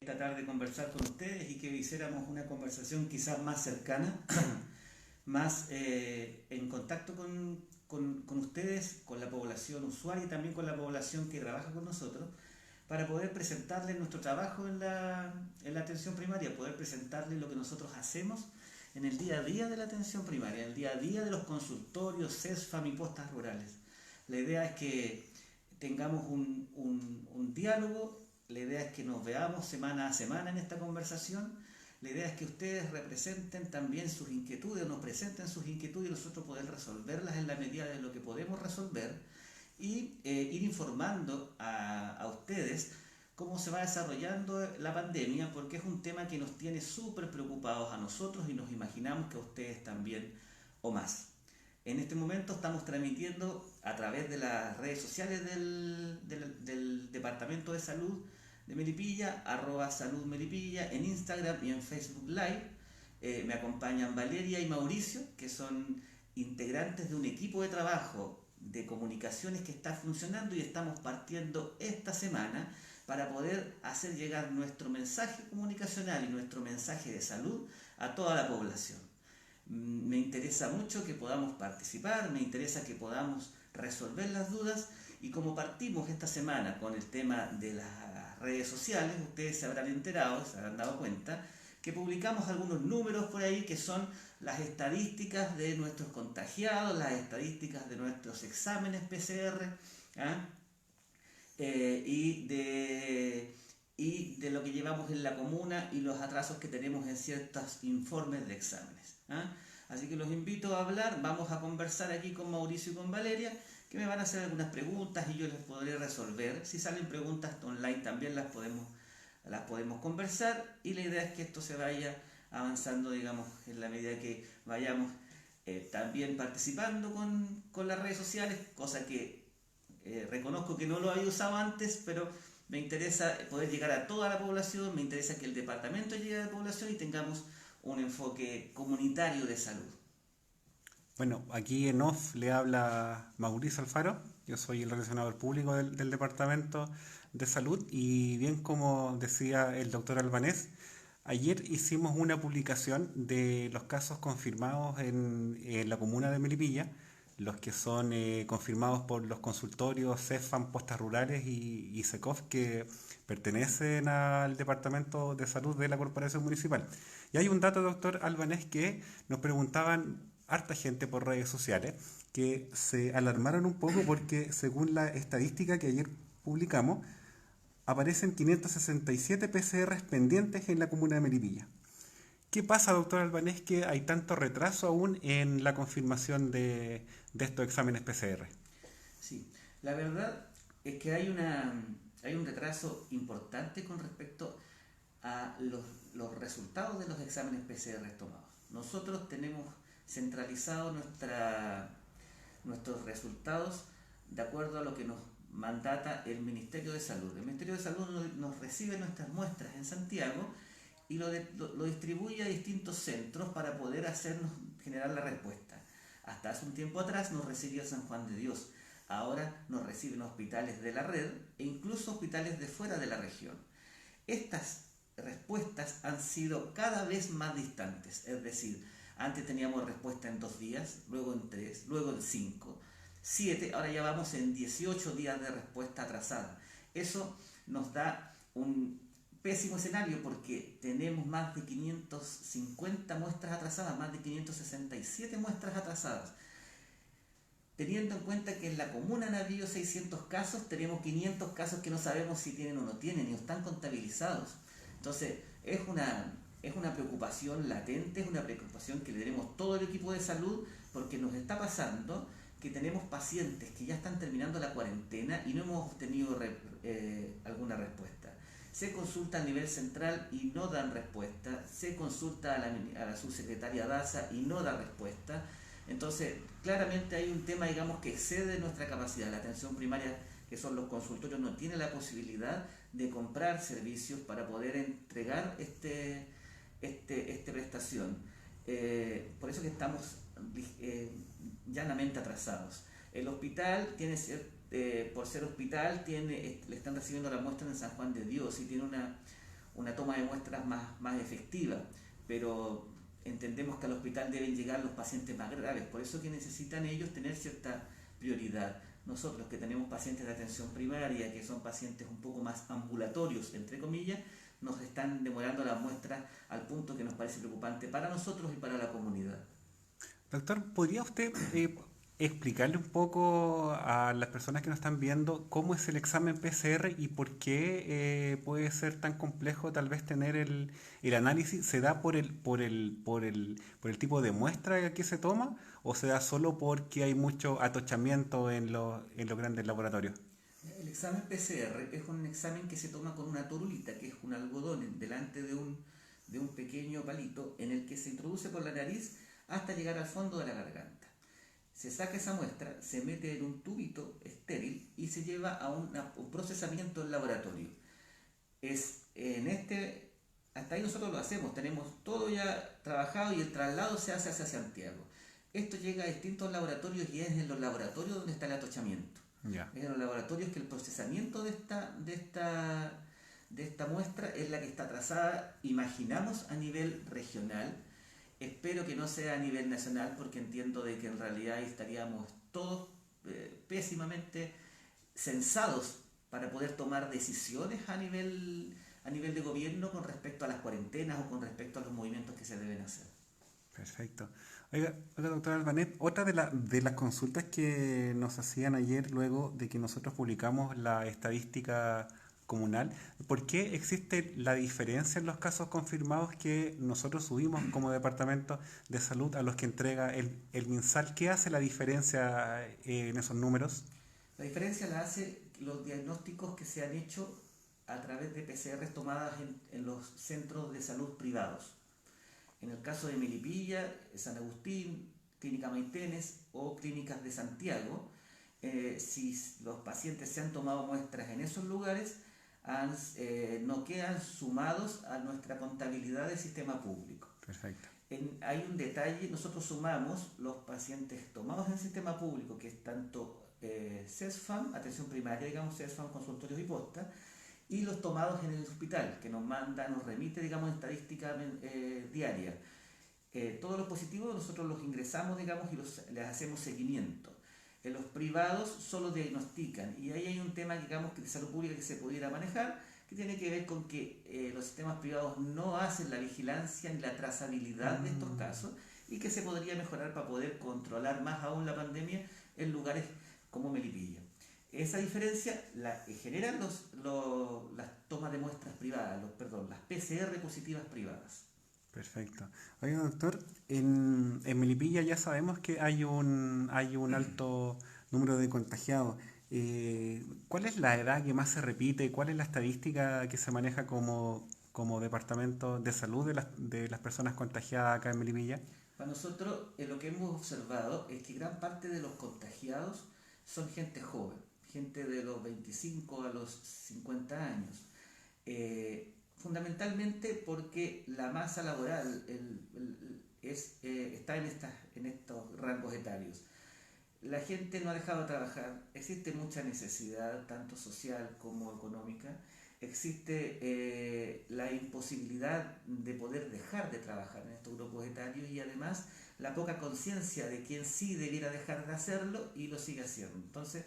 Tratar de conversar con ustedes y que hiciéramos una conversación quizás más cercana, más en contacto con ustedes, con la población usuaria y también con la población que trabaja con nosotros, para poder presentarles nuestro trabajo en la atención primaria, poder presentarles lo que nosotros hacemos en el día a día de la atención primaria, en el día a día de los consultorios, CESFAM y postas rurales. La idea es que tengamos un diálogo. La idea es que nos veamos semana a semana en esta conversación. La idea es que ustedes representen también sus inquietudes, nos presenten sus inquietudes y nosotros poder resolverlas en la medida de lo que podemos resolver y ir informando a ustedes cómo se va desarrollando la pandemia, porque es un tema que nos tiene súper preocupados a nosotros y nos imaginamos que a ustedes también o más. En este momento estamos transmitiendo a través de las redes sociales del Departamento de Salud de Melipilla, @salud Melipilla, en Instagram y en Facebook Live. Me acompañan Valeria y Mauricio, que son integrantes de un equipo de trabajo de comunicaciones que está funcionando y estamos partiendo esta semana para poder hacer llegar nuestro mensaje comunicacional y nuestro mensaje de salud a toda la población. Me interesa mucho que podamos participar, me interesa que podamos resolver las dudas y como partimos esta semana con el tema de las redes sociales, ustedes se habrán enterado, se habrán dado cuenta que publicamos algunos números por ahí que son las estadísticas de nuestros contagiados, las estadísticas de nuestros exámenes PCR, ¿ah? Y de lo que llevamos en la comuna y los atrasos que tenemos en ciertos informes de exámenes, ¿ah? Así que los invito a hablar, vamos a conversar aquí con Mauricio y con Valeria, que me van a hacer algunas preguntas y yo les podré resolver. Si salen preguntas online también las podemos conversar y la idea es que esto se vaya avanzando, digamos, en la medida que vayamos también participando con las redes sociales, cosa que reconozco que no lo había usado antes, pero me interesa poder llegar a toda la población, me interesa que el departamento llegue a la población y tengamos un enfoque comunitario de salud. Bueno, aquí en off le habla Mauricio Alfaro, yo soy el relacionador público del Departamento de Salud y bien como decía el doctor Albanés, ayer hicimos una publicación de los casos confirmados en la comuna de Melipilla, los que son confirmados por los consultorios CEFAM, Postas Rurales y SECOF que pertenecen al Departamento de Salud de la Corporación Municipal. Y hay un dato, doctor Albanés, que nos preguntaban harta gente por redes sociales que se alarmaron un poco porque según la estadística que ayer publicamos, aparecen 567 PCRs pendientes en la comuna de Melipilla. ¿Qué pasa, doctor Albanés, que hay tanto retraso aún en la confirmación de estos exámenes PCR? Sí, la verdad es que hay un retraso importante con respecto a los resultados de los exámenes PCR tomados. Nosotros tenemos centralizado nuestros resultados de acuerdo a lo que nos mandata el Ministerio de Salud. El Ministerio de Salud nos recibe nuestras muestras en Santiago y lo distribuye a distintos centros para poder hacernos generar la respuesta. Hasta hace un tiempo atrás nos recibía San Juan de Dios, ahora nos reciben hospitales de la red e incluso hospitales de fuera de la región. Estas respuestas han sido cada vez más distantes, es decir, antes teníamos respuesta en 2 días, luego en 3, luego en 5, 7, ahora ya vamos en 18 días de respuesta atrasada. Eso nos da un pésimo escenario porque tenemos más de 550 muestras atrasadas, más de 567 muestras atrasadas. Teniendo en cuenta que en la comuna han habido 600 casos, tenemos 500 casos que no sabemos si tienen o no tienen y no están contabilizados. Entonces, es una preocupación latente, es una preocupación que le tenemos todo el equipo de salud porque nos está pasando que tenemos pacientes que ya están terminando la cuarentena y no hemos obtenido alguna respuesta. Se consulta a nivel central y no dan respuesta, se consulta a la subsecretaria Daza y no da respuesta. Entonces, claramente hay un tema, digamos, que excede nuestra capacidad. La atención primaria, que son los consultorios, no tiene la posibilidad de comprar servicios para poder entregar esta prestación. Por eso que estamos llanamente atrasados. El hospital tiene por ser hospital le están recibiendo la muestra en San Juan de Dios y tiene una toma de muestras más efectiva, pero entendemos que al hospital deben llegar los pacientes más graves, por eso que necesitan ellos tener cierta prioridad. Nosotros que tenemos pacientes de atención primaria, que son pacientes un poco más ambulatorios, entre comillas, nos están demorando las muestras al punto que nos parece preocupante para nosotros y para la comunidad. Doctor, ¿podría usted explicarle un poco a las personas que nos están viendo cómo es el examen PCR y por qué puede ser tan complejo tal vez tener el análisis? ¿Se da por el tipo de muestra que se toma o se da solo porque hay mucho atochamiento en los grandes laboratorios? El examen PCR es un examen que se toma con una torulita, que es un algodón delante de un pequeño palito en el que se introduce por la nariz hasta llegar al fondo de la garganta. Se saca esa muestra, se mete en un tubito estéril y se lleva a un procesamiento en laboratorio. Hasta ahí nosotros lo hacemos, tenemos todo ya trabajado y el traslado se hace hacia Santiago. Esto llega a distintos laboratorios y es en los laboratorios donde está el atochamiento. Ya. Es en los laboratorios que el procesamiento de esta muestra es la que está trazada, imaginamos, a nivel regional. Espero que no sea a nivel nacional porque entiendo de que en realidad estaríamos todos pésimamente censados para poder tomar decisiones a nivel de gobierno con respecto a las cuarentenas o con respecto a los movimientos que se deben hacer. Perfecto. Oiga, doctor Albanet, otra de las consultas que nos hacían ayer luego de que nosotros publicamos la estadística comunal, ¿por qué existe la diferencia en los casos confirmados que nosotros subimos como Departamento de Salud a los que entrega el MinSal? ¿Qué hace la diferencia en esos números? La diferencia la hace los diagnósticos que se han hecho a través de PCR tomadas en los centros de salud privados. En el caso de Melipilla, San Agustín, Clínica Maitenes o Clínicas de Santiago, si los pacientes se han tomado muestras en esos lugares, no quedan sumados a nuestra contabilidad del sistema público. Perfecto. Hay un detalle, nosotros sumamos los pacientes tomados en el sistema público, que es tanto CESFAM, atención primaria, digamos CESFAM, consultorios y posta, y los tomados en el hospital, que nos remite, digamos, estadística diaria. Todos los positivos nosotros los ingresamos, digamos, y les hacemos seguimiento. En los privados solo diagnostican, y ahí hay un tema, digamos, que de salud pública que se pudiera manejar, que tiene que ver con que los sistemas privados no hacen la vigilancia ni la trazabilidad de estos casos, y que se podría mejorar para poder controlar más aún la pandemia en lugares como Melipilla. Esa diferencia la generan las tomas de muestras privadas, las PCR positivas privadas. Perfecto. Oiga, doctor, en Melipilla ya sabemos que hay un alto número de contagiados. ¿Cuál es la edad que más se repite? ¿Cuál es la estadística que se maneja como Departamento de Salud de las personas contagiadas acá en Melipilla? Para nosotros, lo que hemos observado es que gran parte de los contagiados son gente joven, gente de los 25 a los 50 años. Fundamentalmente porque la masa laboral está en estos rangos etarios. La gente no ha dejado de trabajar, existe mucha necesidad, tanto social como económica, existe la imposibilidad de poder dejar de trabajar en estos grupos etarios y además la poca conciencia de quien sí debiera dejar de hacerlo y lo sigue haciendo. Entonces,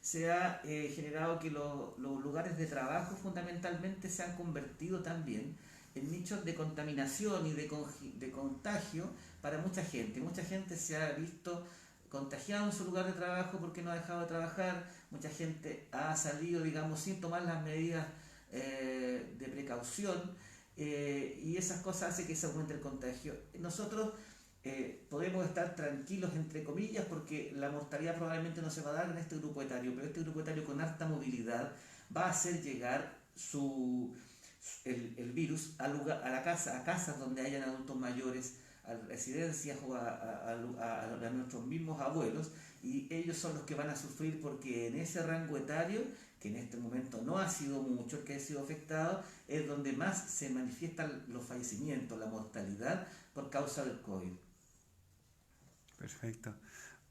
se ha generado que los lugares de trabajo fundamentalmente se han convertido también en nichos de contaminación y de contagio para mucha gente. Mucha gente se ha visto contagiada en su lugar de trabajo porque no ha dejado de trabajar, mucha gente ha salido, digamos, sin tomar las medidas de precaución y esas cosas hacen que se aumente el contagio. Nosotros podemos estar tranquilos entre comillas porque la mortalidad probablemente no se va a dar en este grupo etario, pero este grupo etario con alta movilidad va a hacer llegar el virus a casas donde hayan adultos mayores, a residencias o a nuestros mismos abuelos, y ellos son los que van a sufrir porque en ese rango etario, que en este momento no ha sido mucho el que ha sido afectado, es donde más se manifiestan los fallecimientos, la mortalidad por causa del COVID. Perfecto.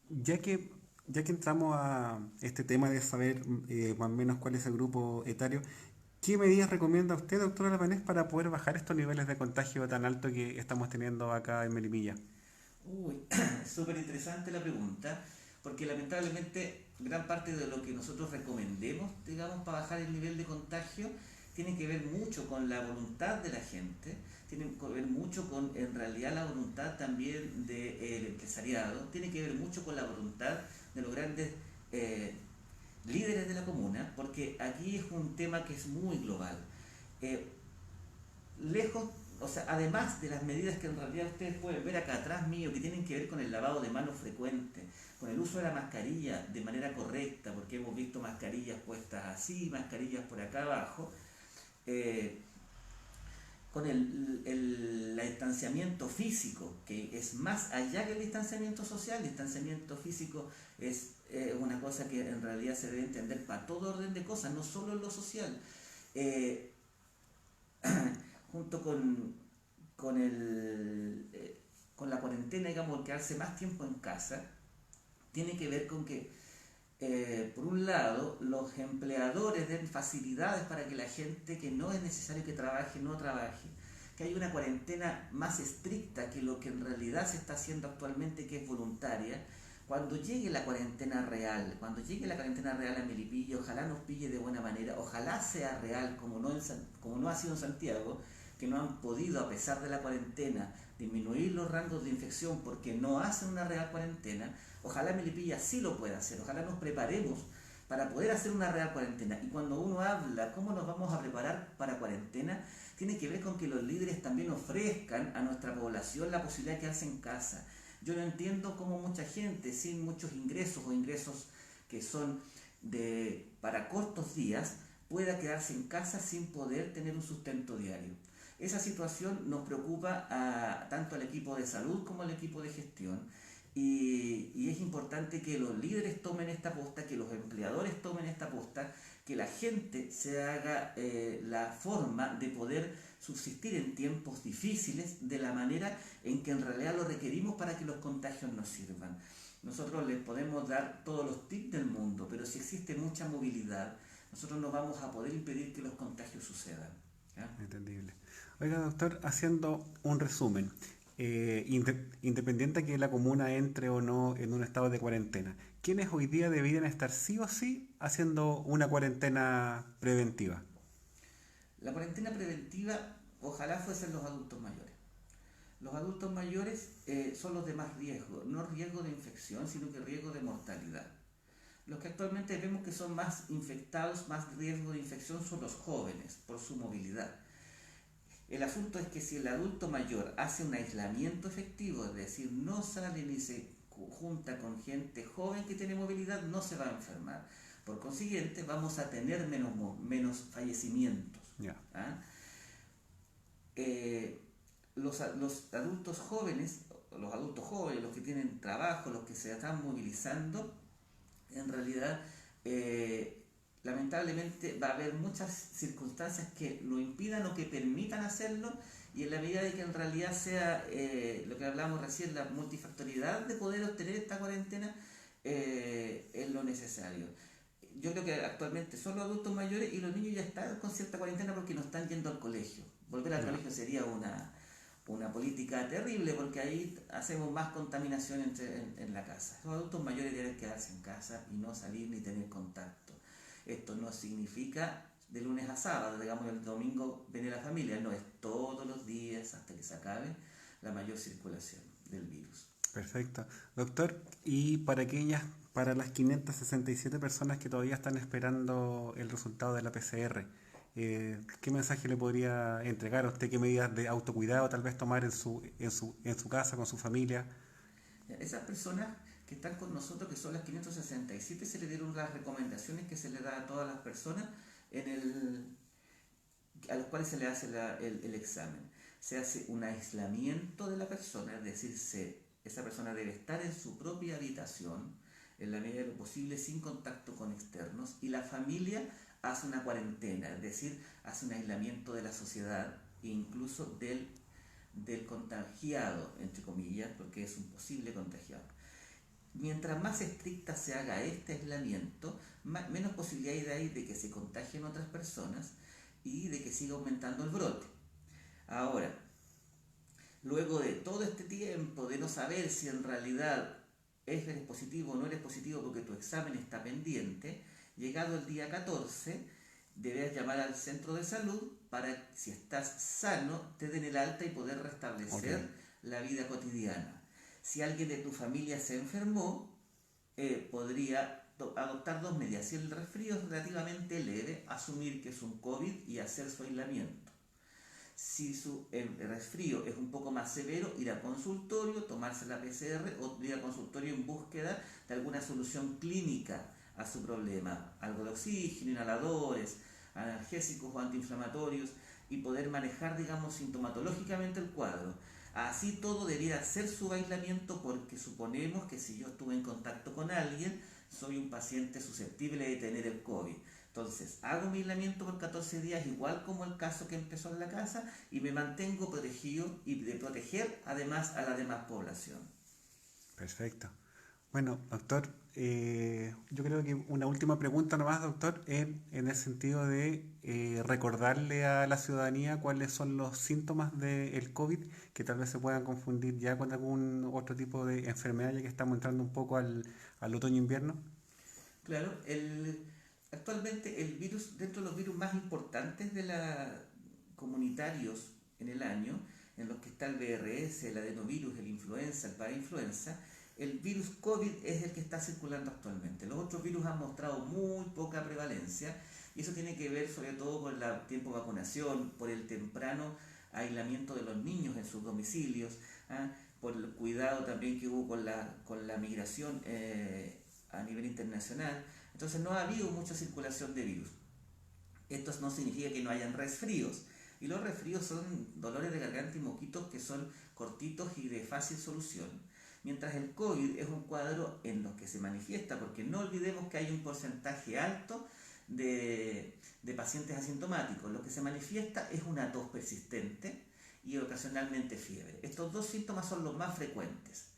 Ya que entramos a este tema de saber más o menos cuál es el grupo etario, ¿Qué medidas recomienda usted, doctor Albanés, para poder bajar estos niveles de contagio tan alto que estamos teniendo acá en Melipilla? Uy, súper interesante la pregunta, porque lamentablemente gran parte de lo que nosotros recomendemos, digamos, para bajar el nivel de contagio, tiene que ver mucho con la voluntad de la gente, tiene que ver mucho con, en realidad, la voluntad también del empresariado, tiene que ver mucho con la voluntad de los grandes eh, líderes de la comuna, porque aquí es un tema que es muy global. Eh, Lejos, o sea, además de las medidas que en realidad ustedes pueden ver acá atrás mío, que tienen que ver con el lavado de manos frecuente, con el uso de la mascarilla de manera correcta, porque hemos visto mascarillas puestas así, mascarillas por acá abajo, eh, con el distanciamiento físico, que es más allá que el distanciamiento social. El distanciamiento físico es una cosa que en realidad se debe entender para todo orden de cosas, no solo en lo social. Eh, Junto con la cuarentena, digamos, el quedarse más tiempo en casa, tiene que ver con que, por un lado, los empleadores den facilidades para que la gente que no es necesario que trabaje, no trabaje, que hay una cuarentena más estricta que lo que en realidad se está haciendo actualmente, que es voluntaria. Cuando llegue la cuarentena real a Melipilla, ojalá nos pille de buena manera, ojalá sea real como no ha sido en Santiago, que no han podido, a pesar de la cuarentena, disminuir los rangos de infección porque no hacen una real cuarentena. Ojalá Melipilla sí lo pueda hacer, ojalá nos preparemos para poder hacer una real cuarentena. Y cuando uno habla cómo nos vamos a preparar para cuarentena, tiene que ver con que los líderes también ofrezcan a nuestra población la posibilidad de quedarse en casa. Yo no entiendo cómo mucha gente sin muchos ingresos o ingresos que son para cortos días pueda quedarse en casa sin poder tener un sustento diario. Esa situación nos preocupa tanto al equipo de salud como al equipo de gestión, y es importante que los líderes tomen esta posta, que los empleadores tomen esta posta, que la gente se haga la forma de poder subsistir en tiempos difíciles de la manera en que en realidad lo requerimos para que los contagios nos sirvan. Nosotros les podemos dar todos los tips del mundo, pero si existe mucha movilidad, nosotros no vamos a poder impedir que los contagios sucedan. ¿Ya? Entendible. Oiga, doctor, haciendo un resumen, independiente que la comuna entre o no en un estado de cuarentena, ¿quiénes hoy día deberían estar sí o sí haciendo una cuarentena preventiva? La cuarentena preventiva ojalá fuesen los adultos mayores. Los adultos mayores son los de más riesgo, no riesgo de infección, sino que riesgo de mortalidad. Los que actualmente vemos que son más infectados, más riesgo de infección, son los jóvenes, por su movilidad. El asunto es que si el adulto mayor hace un aislamiento efectivo, es decir, no sale ni se junta con gente joven que tiene movilidad, no se va a enfermar. Por consiguiente, vamos a tener menos fallecimientos. Ya. ¿Ah? Los adultos jóvenes, los que tienen trabajo, los que se están movilizando, en realidad, lamentablemente va a haber muchas circunstancias que lo impidan o que permitan hacerlo, y en la medida de que en realidad sea lo que hablábamos recién, la multifactoriedad de poder obtener esta cuarentena, es lo necesario. Yo creo que actualmente son los adultos mayores, y los niños ya están con cierta cuarentena porque no están yendo al colegio. Volver al colegio sería una política terrible, porque ahí hacemos más contaminación en la casa. Los adultos mayores deben quedarse en casa y no salir ni tener contacto. Esto no significa de lunes a sábado, digamos el domingo viene la familia, no, es todos los días hasta que se acabe la mayor circulación del virus. Perfecto. Doctor, y para las 567 personas que todavía están esperando el resultado de la PCR, ¿qué mensaje le podría entregar a usted? ¿Qué medidas de autocuidado tal vez tomar en su casa, con su familia? Esas personas que están con nosotros, que son las 567, se le dieron las recomendaciones que se le da a todas las personas a los cuales se le hace el examen. Se hace un aislamiento de la persona, es decir, esa persona debe estar en su propia habitación, en la medida de lo posible, sin contacto con externos, y la familia hace una cuarentena, es decir, hace un aislamiento de la sociedad, incluso del contagiado, entre comillas, porque es un posible contagiado. Mientras más estricta se haga este aislamiento, menos posibilidad hay de que se contagien otras personas, y de que siga aumentando el brote. Ahora, luego de todo este tiempo de no saber si en realidad eres positivo o no eres positivo porque tu examen está pendiente, llegado el día 14, debes llamar al centro de salud para, si estás sano, te den el alta y poder restablecer la vida cotidiana. Si alguien de tu familia se enfermó, podría adoptar dos medidas. Si el resfrío es relativamente leve, asumir que es un COVID y hacer su aislamiento. Si su resfrío es un poco más severo, ir a consultorio, tomarse la PCR o ir a consultorio en búsqueda de alguna solución clínica a su problema. Algo de oxígeno, inhaladores, analgésicos o antiinflamatorios, y poder manejar, digamos, sintomatológicamente el cuadro. Así todo debiera ser su aislamiento, porque suponemos que si yo estuve en contacto con alguien, soy un paciente susceptible de tener el COVID. Entonces, hago mi aislamiento por 14 días, igual como el caso que empezó en la casa, y me mantengo protegido y de proteger además a la demás población. Perfecto. Bueno, doctor, yo creo que una última pregunta nomás, doctor, en el sentido de recordarle a la ciudadanía cuáles son los síntomas del COVID, que tal vez se puedan confundir ya con algún otro tipo de enfermedad, ya que estamos entrando un poco al otoño-invierno. Claro, actualmente el virus, dentro de los virus más importantes de comunitarios en el año, en los que está el VRS, el adenovirus, el influenza, el parainfluenza, el virus COVID es el que está circulando actualmente. Los otros virus han mostrado muy poca prevalencia, y eso tiene que ver sobre todo por el tiempo de vacunación, por el temprano aislamiento de los niños en sus domicilios, por el cuidado también que hubo con la migración a nivel internacional. Entonces no ha habido mucha circulación de virus. Esto no significa que no hayan resfríos, y los resfríos son dolores de garganta y moquitos que son cortitos y de fácil solución, mientras el COVID es un cuadro en los que se manifiesta, porque no olvidemos que hay un porcentaje alto de pacientes asintomáticos. Lo que se manifiesta es una tos persistente y ocasionalmente fiebre. Estos dos síntomas son los más frecuentes.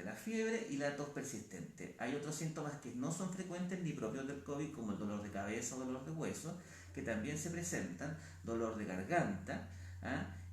La fiebre y la tos persistente. Hay otros síntomas que no son frecuentes ni propios del COVID, como el dolor de cabeza o dolor de hueso, que también se presentan, dolor de garganta,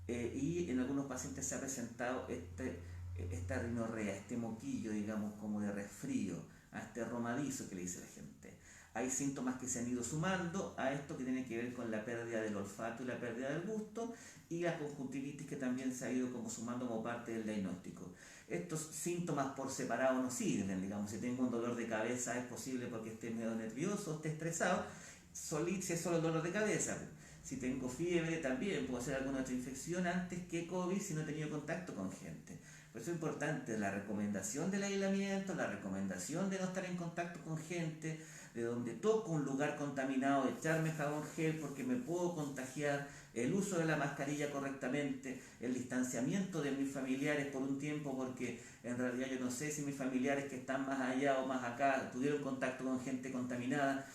y en algunos pacientes se ha presentado esta rinorrea, este moquillo, digamos, como de resfrío, este romadizo que le dice la gente. Hay síntomas que se han ido sumando a esto, que tiene que ver con la pérdida del olfato y la pérdida del gusto, y la conjuntivitis, que también se ha ido como sumando como parte del diagnóstico. Estos síntomas por separado no sirven, digamos. Si tengo un dolor de cabeza, es posible porque esté medio nervioso, esté estresado, si es solo el dolor de cabeza. Si tengo fiebre, también puedo hacer alguna otra infección antes que COVID si no he tenido contacto con gente. Por eso es importante la recomendación del aislamiento, la recomendación de no estar en contacto con gente, de donde toco un lugar contaminado, echarme jabón gel porque me puedo contagiar, el uso de la mascarilla correctamente, el distanciamiento de mis familiares por un tiempo, porque en realidad yo no sé si mis familiares que están más allá o más acá tuvieron contacto con gente contaminada,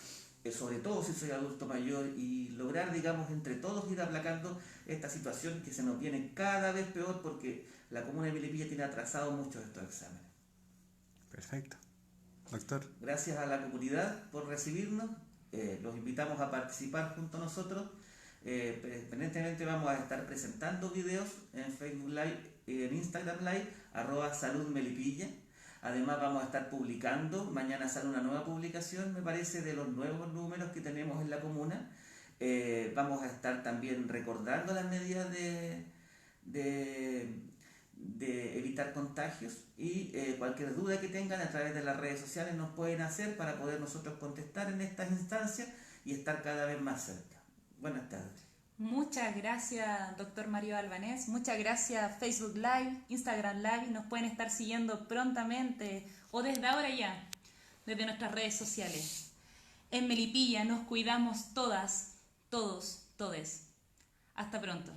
sobre todo si soy adulto mayor, y lograr, digamos, entre todos ir aplacando esta situación que se nos viene cada vez peor, porque la comuna de Melipilla tiene atrasado muchos de estos exámenes. Perfecto. Doctor. Gracias a la comunidad por recibirnos, los invitamos a participar junto a nosotros. Permanentemente vamos a estar presentando videos en Facebook Live y en Instagram Live, @saludmelipilla. Además vamos a estar publicando, mañana sale una nueva publicación, me parece, de los nuevos números que tenemos en la comuna. Vamos a estar también recordando las medidas de evitar contagios, y cualquier duda que tengan a través de las redes sociales nos pueden hacer para poder nosotros contestar en estas instancias y estar cada vez más cerca. Buenas tardes. Muchas gracias, doctor Mario Albanés. Muchas gracias, Facebook Live, Instagram Live. Nos pueden estar siguiendo prontamente o desde ahora ya, desde nuestras redes sociales. En Melipilla nos cuidamos todas, todos, todes. Hasta pronto.